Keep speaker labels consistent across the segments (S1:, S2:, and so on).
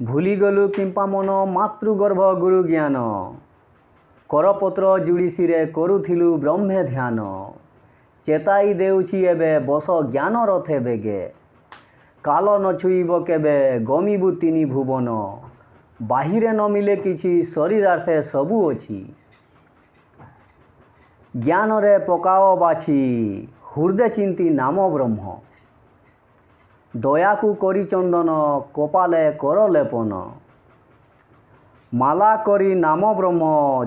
S1: ଭୁଲିଗଲୁ କିମ୍ପା ମନ ମାତୃଗର୍ଭ ଗୁରୁ ଜ୍ଞାନ। କରପତ୍ର ଯୁଡ଼ି ଶିରେ କରୁଥିଲୁ ବ୍ରହ୍ମେ ଧ୍ୟାନ। ଚେତାଇ ଦେଉଛି ଏବେ ବସ ଜ୍ଞାନ ରଥେ ବେଗେ। କାଲ ନ ଛୁଇଁବ କେବେ ଗମିବୁ ତିନି ଭୁବନ। ବାହିରେ ନ ମିଳେ କିଛି ଶରୀରାର୍ଥେ ସବୁ ଅଛି। ଜ୍ଞାନରେ ପକାଅ ବାଛି ହୃଦେ ଚିନ୍ତି ନାମ ବ୍ରହ୍ମ। ଦୟାକୁ କରି ଚନ୍ଦନ କପାଲେ କର ଲେପନ। ମାଲା କରି ନାମ ବ୍ରହ୍ମ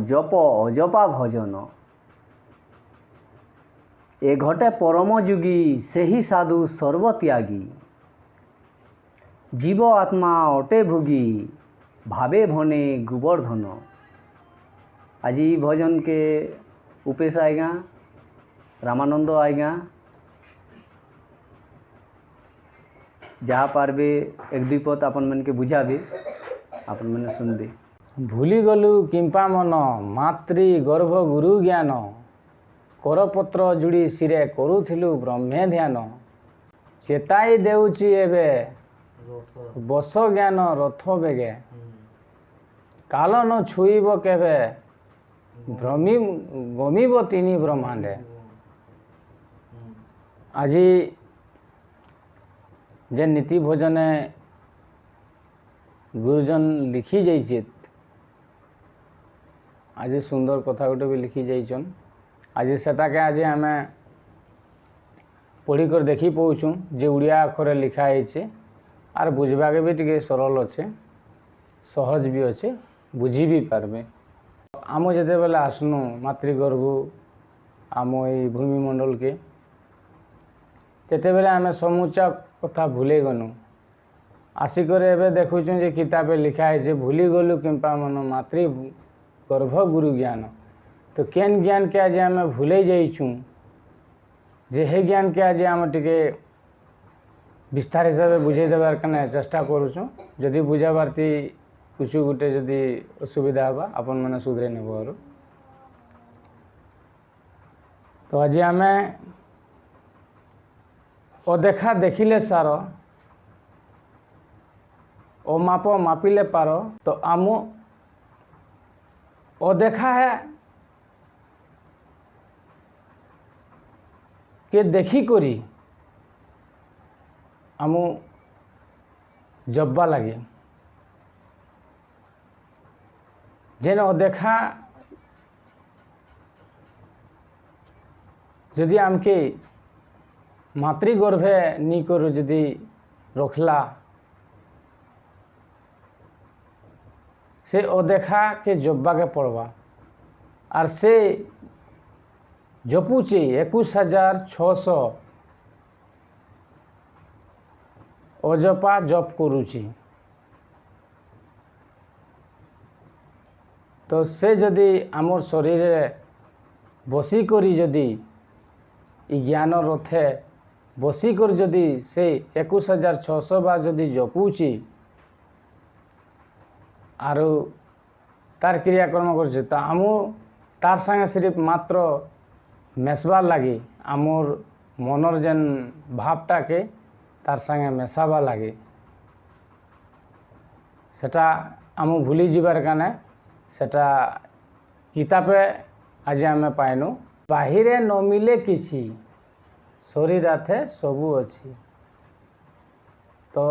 S1: ଜପ ଅଜପା ଭଜନ। ଏ ଘଟେ ପରମ ଯୋଗୀ ସେହି ସାଧୁ ସର୍ବତ୍ୟାଗୀ। जीव आत्मा अटे भोगी भावे भने गोवर्धन। आज भजन के उपेश आएगा रामानंद आएगा। जहाँ पार्बे एक दुई पद अपन मन के बुझाबे अपन मैंने सुनबे।
S2: भूली गलु किंपा मन मातृ गर्भ गुरु ज्ञान। करपत्र जुड़ी सिरे करुथिलु ब्रह्मे ध्यान। चेताई देउची एबे बस ज्ञान रथ बेगे। काल न छुईब केबे गमिब तीनी ब्रह्मांडे। आज जे नीति भोजने गुरुजन लिखी जाइए। आज सुंदर कथा गोटे भी लिखी जाइछन। आज सेटा के आज आम पढ़ी कर देखी पाऊँ जे उड़िया अक्षर लिखा है आर बुझवा के भी टिके सरल अच्छे सहज भी अच्छे बुझी भी पारबे। आम जिते बेले आसनु मातृगर्भ आम ये भूमिमंडल के तेते बेले आम समूचा कथा भूले गनु। आसिक एवं देखुँ जे किताब लिखा है भूली गलु किंपा मन मातृ गर्भ गुरु ज्ञान। तो केन ज्ञान के आज आम भूले जाइछुं जे हे ज्ञान के आज आम टिके विस्तार हिसाब से बुझे देवार कने चेष्टा करूँ। जदि बुझाबारती कुछ गोटे जदि असुविधा हवा अपन मैंने सुधरे नेब। तो आज आम अदेखा देखिले सार अमाप मापिले पार। तो आम अदेखा है के देखी करी आमु जब्बा लगे। जेन अदेखा जदि आमके मातृगर्भे नी करू जदि रखला से अदेखा के जब्बा के पड़वा। आर से जपुचे 21,600 अजपा जप करुची। तो से जदि आमर शरीर बसी करी जदि ज्ञान रथे बसी कर जदि से 21,600 बार जदि जपुची आरु तार क्रियाक्रम कर तो आम तार संगे सिर्फ मात्र मेसबार लगी आमर मनर जेन भावटा के तार संगे मेसाबा लगे सेटा आम भूली जीवार काने सेटा किताबे आज आम पाइनु। बाहिरे न मिले किसी शरीरार्थे सबू अच्छी। तो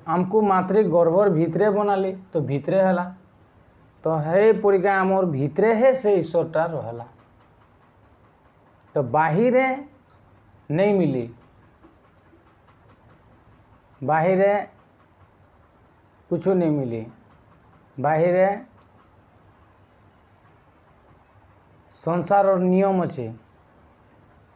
S2: आमको मातृ गर्भर भितरे बनाली तो भितरे हला। तो हे परीक्षा आमर भितरे है से ईश्वरटा रहला। तो बाहिरे नहीं मिली बाहिरे कुछ नहीं मिली। बाहिरे संसार और नियम अच्छे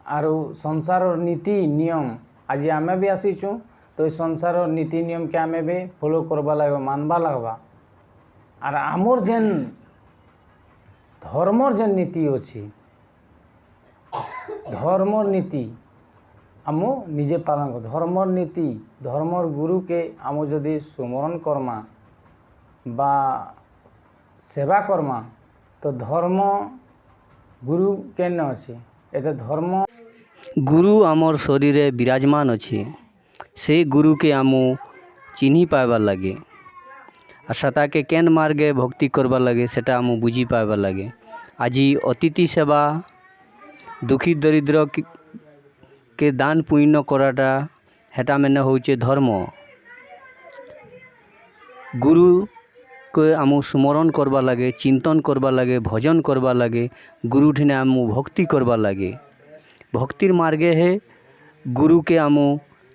S2: आरु संसार और नीति नियम आज आमे भी आसीचु। तो ये संसार और नीति नियम के आमे भी फॉलो करवा लगवा मानवा लगवा। आर आमर जेन धर्मर जेन नीति अच्छी धर्मर नीति आम निजे पालन कर। धर्मर नीति धर्मर गुरु के आम जदि सुमरण करमा बा सेवा करमा तो धर्म गुरु केन अच्छे एते धर्म
S1: गुरु आमर शरीर विराजमान अच्छे। से गुरु के आम ଚିହ୍ନି ପାଇବାର୍ ଲାଗେ আর সেটাকে কেন মার্গে ভক্তি করবার লাগে সেটা আমি বুঝি পাইবার লাগে। আজি অতিথি সেবা দুঃখী দরিদ্র কে দান পুণ্য করাটা সেটা মানে হচ্ছে ধর্ম। গুরুকে আমি স্মরণ করবার লাগে, চিন্তন করবার লাগে, ভজন করবার লাগে, গুরু ঠিনে আমি ভক্তি করবার লাগে। ভক্তির মার্গে হে গুরুকে আমি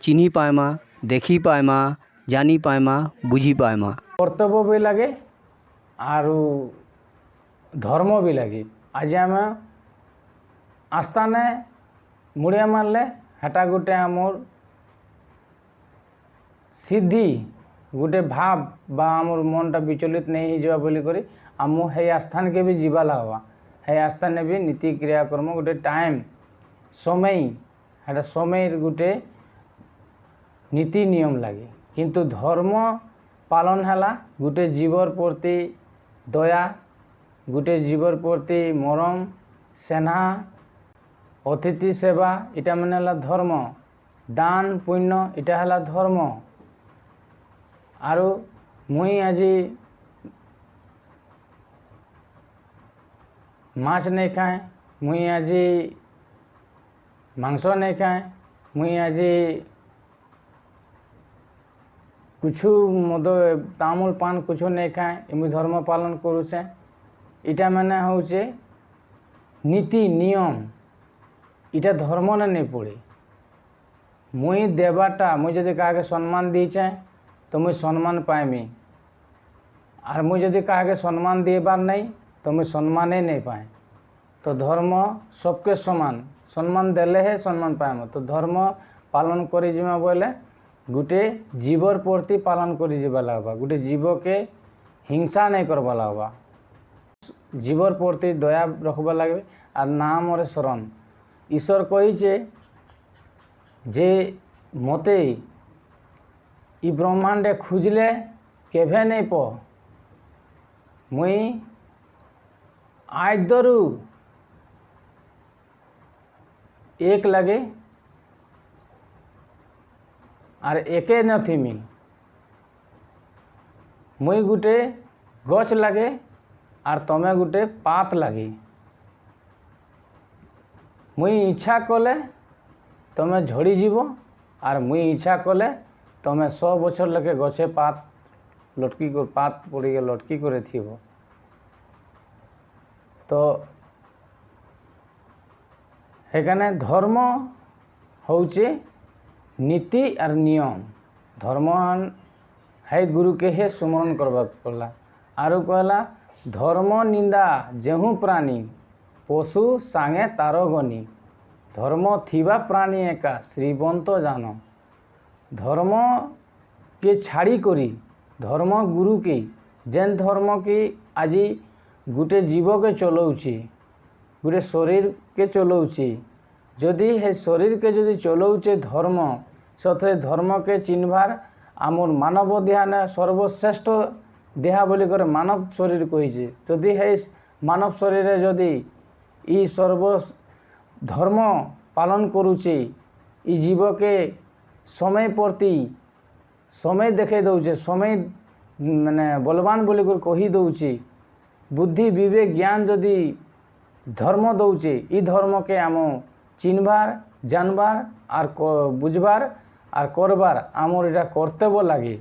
S1: চিনি পাইমা, দেখি পাইমা, জানি পাইমা, বুঝি পাইমা।
S2: কর্তব্য ବି ଲାଗେ ଆରୁ ଧର୍ମ ବି ଲାଗେ। ଆଜି ଆମେ ଆସ୍ଥାନେ ମୁଡ଼ିଆ ମାରଲେ ହେଟା ଗୋଟେ ଆମର୍ ସିଦ୍ଧି ଗୋଟେ ଭାବ ବା ଆମର୍ ମନଟା ବିଚଳିତ ନେଇ ହେଇଯିବା ବୋଲିକରି ଆମକୁ ହେଇ ଆସ୍ଥାନକେ ବି ଯିବା ଲାଗବା। ହେଇ ଆସ୍ଥାନେ ବି ନୀତି କ୍ରିୟାକର୍ମ ଗୋଟେ ଟାଇମ୍ ସମୟ ହେଟା ସମୟର ଗୋଟେ ନୀତି ନିୟମ ଲାଗେ। କିନ୍ତୁ ଧର୍ମ ପାଳନ ହେଲା ଗୋଟେ ଜୀବର ପ୍ରତି ଦୟା, ଗୋଟେ ଜୀବର ପ୍ରତି ମରମ, ସ୍ନେହ, ଅତିଥି ସେବା ଏଟା ମାନେ ହେଲା ଧର୍ମ। ଦାନ ପୁଣ୍ୟ ଏଟା ହେଲା ଧର୍ମ। ଆରୁ ମୁଇଁ ଆଜି ମାଛ ନେଇ ଖାଏ, ମୁଇଁ ଆଜି ମାଂସ ନେଇ ଖାଏ, ମୁଇଁ ଆଜି कुछ मद तामुल पान कुछ नहीं खाए, एमि धर्म पालन करुचे। इटा मैंने होचे नीति नियम, इटा धर्म ने नहीं पड़े। मुई देवाटा मुई जदि क्या सम्मान दीचे तो मुई सम्मान पाएमी, और मुई जदि क्या सम्मान देबार नहीं तो मुई सम्मान नहीं पाए। तो धर्म सबके समान, सम्मान देले है सम्मान पाएम। तो धर्म पालन करी जिमा बोले गोटे जीवर प्रति पालन करी जीवा लागबा, गोटे जीव के हिंसा नहीं करवा लागबा, जीवर प्रति दया रखबा लगे। और नाम और शरण ईश्वर कही जे मते इ ब्रह्मांडे खुजले केभे नहीं प मुई आज दरू एक लगे और एके नथिमी। मुई गुटे गच लगे और तमे गुटे पात लगे। मुई इच्छा कले तमे झड़ी जीव, और मुई इच्छा कले तमे 100 बछर लगे गचे पात लटकी कर पात पड़ी लटकी करे थीब। तो एखाने धर्म होचे नीति और नियम। धर्म है गुरु के हे सुमरण करवा पड़ला। आरु कहला धर्म निंदा जेहू प्राणी पशु सांगे तारो गनी, धर्म थिबा प्राणी एका श्रीबंत जान। धर्म के छाड़ी करी धर्म गुरु की जेन धर्म की आजी गुटे जीव के चलाउची, गुटे शरीर के चलाउची। जदि हे शरीर के जदि चलाउचे धर्म सथे धर्म के चिन्हबार आमर मानव देहा ने सर्वश्रेष्ठ देहा बोली कर मानव शरीर कही। जदि हे मानव शरीर जदि इ सर्व धर्म पालन करुचे, इ जीव के समय प्रति समय देखे दौचे, समय माने बलवान बोली कर कही दौचे, बुद्धि विवेक ज्ञान जदि धर्म दौचे, इ धर्म के आम चिन्हबार जानबार और बुझबार और करबार आमर इटा कर्तव्य लगे।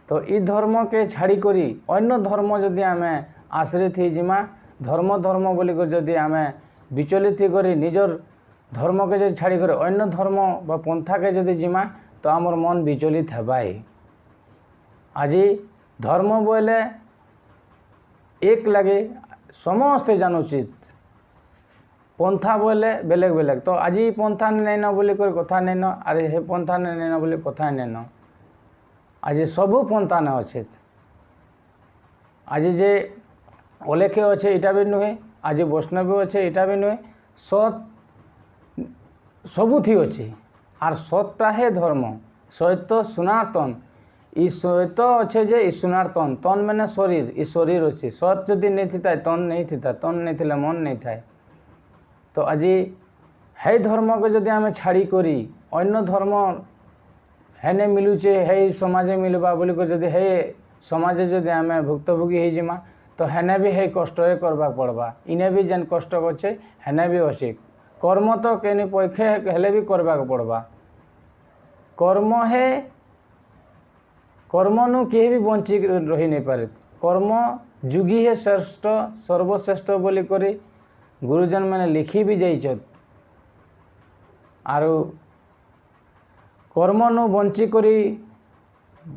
S2: तो इ धर्म के छाड़ी करी अन्य धर्म जदि आम आश्रित हो जिमा, धर्म धर्म बोली कर जदि आम विचलित करी निजर धर्म के जदि छाड़ी कर अन्य धर्म बा पंथा के जदि जिमा तो आमर मन विचलित हेबाई। आज धर्म बोले एक लगे समस्ते जानुचित, पंथा बोले बेलेग बेलेग। तो आज पंथा नहीं न बोली कर कथा नहीं न, अरे हे पंथा नहीं न बोली कथा नहीं न। आज सबू पंथा न अच्छे। आज जे अलेखे अच्छे इटा भी नुहे, आज वैष्णवी अच्छे इटा भी नुहे, सत सबुथी अच्छे। और सतटा है धर्म, सत्य सनातन। इ सत्य अच्छे जे इ सनातन, तन मैंने शरीर, इ शरीर अच्छे। सत जदि नहीं थी तन नहीं थी, तन नहीं थे मन नहीं थाए। तो आज है धर्म को जदि आम छाड़ी करी अन्य धर्म ହେନେ ମିଲୁଛେ ହେଇ ସମାଜେ ମିଲବା ବୋଲିକରି ଯଦି ହେ ସମାଜେ ଯଦି ଆମେ ଭୁକ୍ତଭୋଗୀ ହେଇଯିମା ତ ହେନେ ବି ହେଇ କଷ୍ଟ ହିଁ କରବାକେ ପଡ଼ବା। ଇନେ ବି ଯେନ୍ କଷ୍ଟ ଅଛେ ହେନେ ବି ଅଛେ। କର୍ମ ତ କେନି ପକ୍ଷେ ହେଲେ ବି କରବାକେ ପଡ଼ବା। କର୍ମନୁ କେହି ବି ବଞ୍ଚି ରହି नहीं पारे। କର୍ମ ଯୁଗୀ ହେ ଶ୍ରେଷ୍ଠ ସର୍ବଶ୍ରେଷ୍ଠ ବୋଲିକରି ଗୁରୁଜନ ମାନେ ଲିଖି ବି ଯାଇଛନ୍। ଆରୁ କର୍ମନୁ ବଞ୍ଚି କରି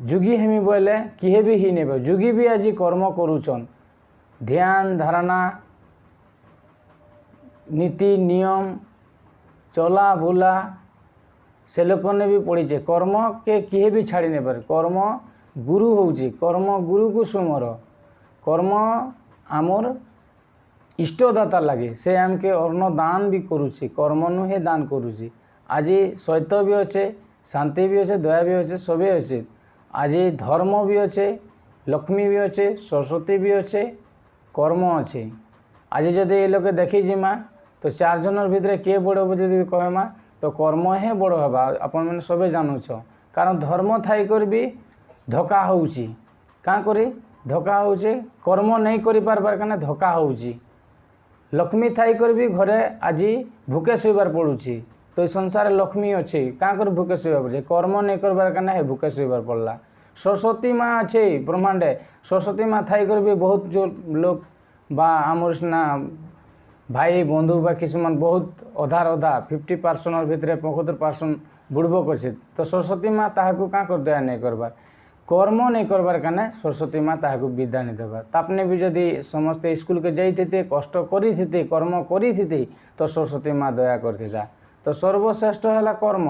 S2: ଯୁଗୀ ହେମି ବୋଇଲେ କିଏ ବି ହି ନେବେ। ଯୁଗୀ ବି ଆଜି କର୍ମ କରୁଛନ୍। ଧ୍ୟାନ ଧାରଣା नीति नियम चला बुला से लोकने भी पड़ीचे। कर्म के किए भी छाड़ी नहीं पारे। कर्म गुरु होउची। कर्म गुरु को सुमर। कर्म आमर इष्टदाता लगे से आमके अन्न दान भी करुची। कर्म नुहे दान करुची। आज सत्य भी अच्छे शांति भी अच्छे दया भी अच्छे सबे अच्छे। आज धर्म भी अच्छे लक्ष्मी भी अच्छे सरस्वती भी अच्छे कर्म अच्छे। आज जदि ये लोग देखी जिमा तो चार जनर भितर किए बड़ जदि कहमा तो कर्म हे बड़ हवा। आपण मैंने सबे जानूछ कारण धर्म थाई कर भी धोखा होउची। काँ करी धोखा होउची कर्म नहीं करि पारबार काने धोखा होउची। लक्ष्मी थाई कर भी घरे आज भूखे शुइबार पड़ुची। तो ये संसार लक्ष्मी अच्छे काँ कर भूखे शुइबार पड़े कर्म नहीं करबार काने हे भूखे शुइबार पड़ला। सरस्वती माँ अच्छे ब्रह्मांडे सरस्वती माँ थाई कर भी बहुत जो लोग बा आमर सिना भाई बंधु बा किसुमान बहुत अधार अधा 50% भितर 75% बुड़बक अच्छे। तो सरस्वती माँ ताहाकू काँ कर दया नहीं करबार कर्म नहीं करबार काने सरस्वती माँ ताहाकू विद्या नहीं देबार। तापने भी जदि समस्ते स्कूल के जाइथिते कष्ट करिथिते कर्म करिथिते तो सरस्वती माँ दया करथिता। तो सर्वश्रेष्ठ है कर्म।